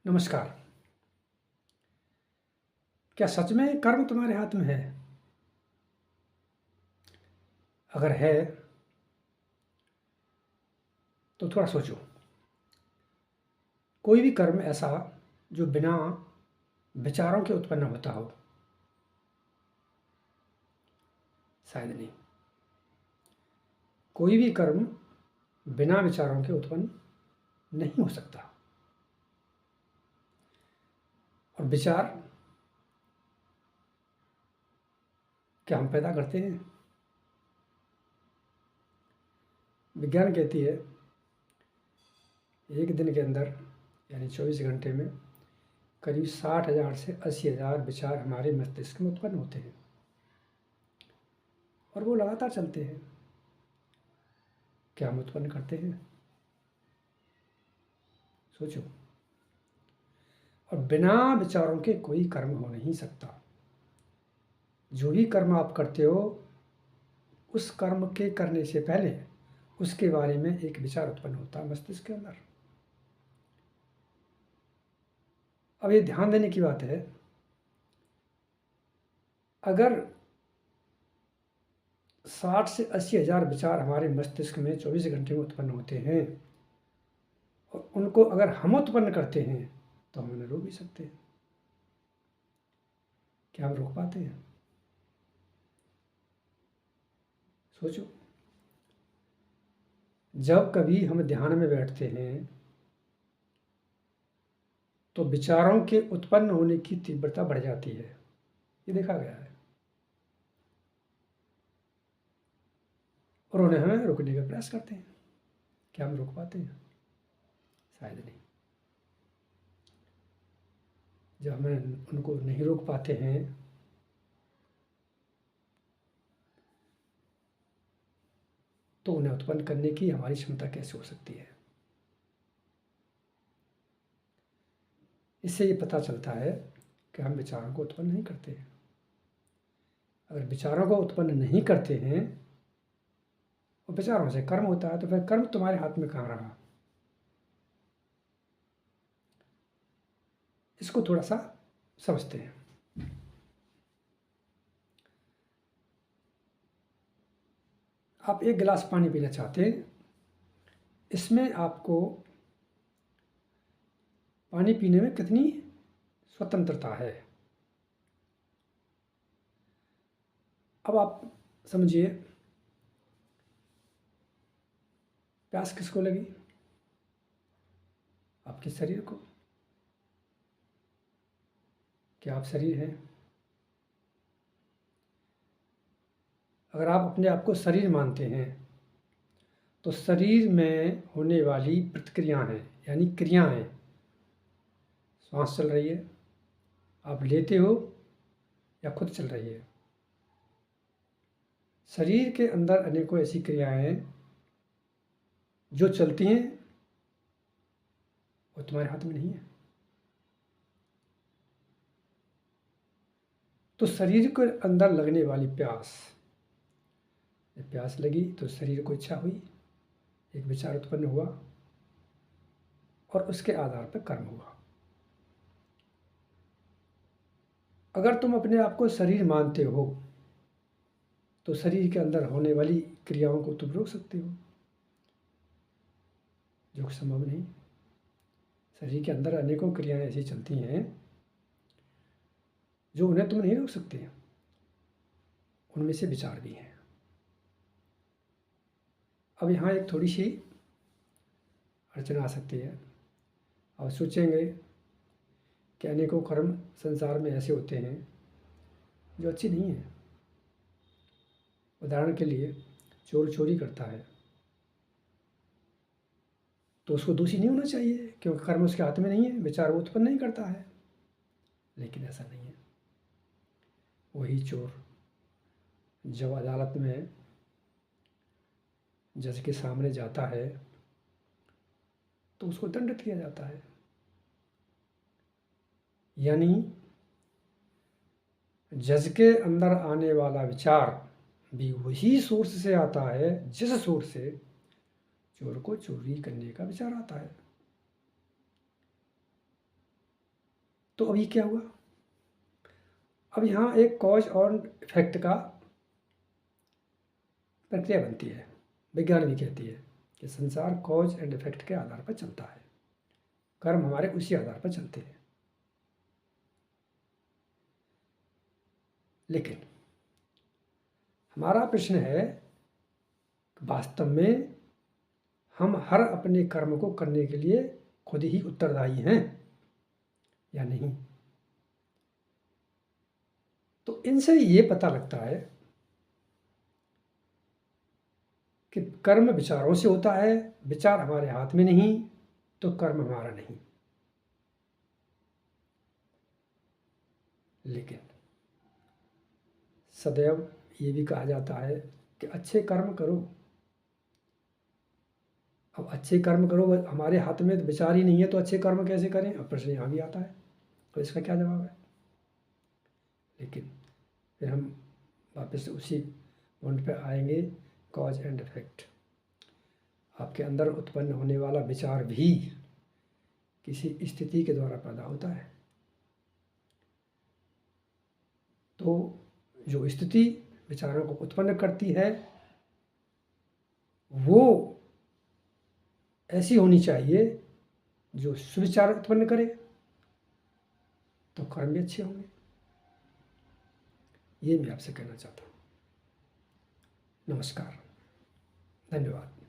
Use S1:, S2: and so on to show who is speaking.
S1: नमस्कार। क्या सच में कर्म तुम्हारे हाथ में है? अगर है तो थोड़ा सोचो। कोई भी कर्म ऐसा जो बिना विचारों के उत्पन्न होता हो? शायद नहीं। कोई भी कर्म बिना विचारों के उत्पन्न नहीं हो सकता। और विचार क्या हम पैदा करते हैं? विज्ञान कहती है एक दिन के अंदर यानी 24 घंटे में करीब 60,000 से 80,000 विचार हमारे मस्तिष्क में उत्पन्न होते हैं और वो लगातार चलते हैं। क्या हम उत्पन्न करते हैं? सोचो। और बिना विचारों के कोई कर्म हो नहीं सकता। जो भी कर्म आप करते हो उस कर्म के करने से पहले उसके बारे में एक विचार उत्पन्न होता है मस्तिष्क के अंदर। अब ये ध्यान देने की बात है, अगर 60 से 80,000 विचार हमारे मस्तिष्क में 24 घंटे में उत्पन्न होते हैं और उनको अगर हम उत्पन्न करते हैं तो हम उन्हें रोक भी सकते हैं। क्या हम रोक पाते हैं? सोचो। जब कभी हम ध्यान में बैठते हैं तो विचारों के उत्पन्न होने की तीव्रता बढ़ जाती है, ये देखा गया है। और उन्हें हमें रोकने का प्रयास करते हैं। क्या हम रोक पाते हैं? शायद नहीं। जब हमें उनको नहीं रोक पाते हैं तो उन्हें उत्पन्न करने की हमारी क्षमता कैसे हो सकती है? इससे ये पता चलता है कि हम विचारों को उत्पन्न नहीं करते हैं। अगर विचारों को उत्पन्न नहीं करते हैं और विचारों से कर्म होता है तो फिर कर्म तुम्हारे हाथ में कहाँ रहा? इसको थोड़ा सा समझते हैं। आप एक गिलास पानी पीना चाहते हैं, इसमें आपको पानी पीने में कितनी स्वतंत्रता है? अब आप समझिए, प्यास किसको लगी? आपके शरीर को। क्या आप शरीर हैं? अगर आप अपने आप को शरीर मानते हैं तो शरीर में होने वाली प्रतिक्रियाएं हैं यानी क्रियाएं। सांस चल रही है, आप लेते हो या खुद चल रही है। शरीर के अंदर अनेकों ऐसी क्रियाएं हैं जो चलती हैं, वो तुम्हारे हाथ में नहीं है। तो शरीर के अंदर लगने वाली प्यास, जब प्यास लगी तो शरीर को इच्छा हुई, एक विचार उत्पन्न हुआ और उसके आधार पर कर्म हुआ। अगर तुम अपने आप को शरीर मानते हो तो शरीर के अंदर होने वाली क्रियाओं को तुम रोक सकते हो, जो संभव नहीं। शरीर के अंदर अनेकों क्रियाएं ऐसी चलती हैं जो उन्हें तुम नहीं रोक सकते। उनमें से विचार भी हैं। अब यहाँ एक थोड़ी सी अड़चन आ सकती है। अब सोचेंगे कि अनेकों कर्म संसार में ऐसे होते हैं जो अच्छी नहीं है। उदाहरण के लिए, चोर चोरी करता है तो उसको दोषी नहीं होना चाहिए क्योंकि कर्म उसके हाथ में नहीं है, विचार वो उत्पन्न नहीं करता है। लेकिन ऐसा नहीं है। वही चोर जब अदालत में जज के सामने जाता है तो उसको दंडित किया जाता है। यानी जज के अंदर आने वाला विचार भी वही सोर्स से आता है जिस सोर्स से चोर को चोरी करने का विचार आता है। तो अब ये क्या हुआ, अब यहाँ एक कॉज और इफेक्ट का प्रक्रिया बनती है। विज्ञान भी कहती है कि संसार कॉज एंड इफेक्ट के आधार पर चलता है, कर्म हमारे उसी आधार पर चलते हैं। लेकिन हमारा प्रश्न है, वास्तव में हम हर अपने कर्म को करने के लिए खुद ही उत्तरदायी हैं या नहीं। तो इनसे ये पता लगता है कि कर्म विचारों से होता है, विचार हमारे हाथ में नहीं तो कर्म हमारा नहीं। लेकिन सदैव ये भी कहा जाता है कि अच्छे कर्म करो। अब अच्छे कर्म करो, हमारे हाथ में तो विचार ही नहीं है तो अच्छे कर्म कैसे करें? अब प्रश्न यहाँ भी आता है, तो इसका क्या जवाब है? लेकिन फिर हम वापस उसी पॉइंट पे आएंगे, कॉज एंड इफेक्ट। आपके अंदर उत्पन्न होने वाला विचार भी किसी स्थिति के द्वारा पैदा होता है। तो जो स्थिति विचारों को उत्पन्न करती है वो ऐसी होनी चाहिए जो सुविचार उत्पन्न करे, तो कर्म भी अच्छे होंगे। ये मैं आपसे कहना चाहता हूँ। नमस्कार, धन्यवाद।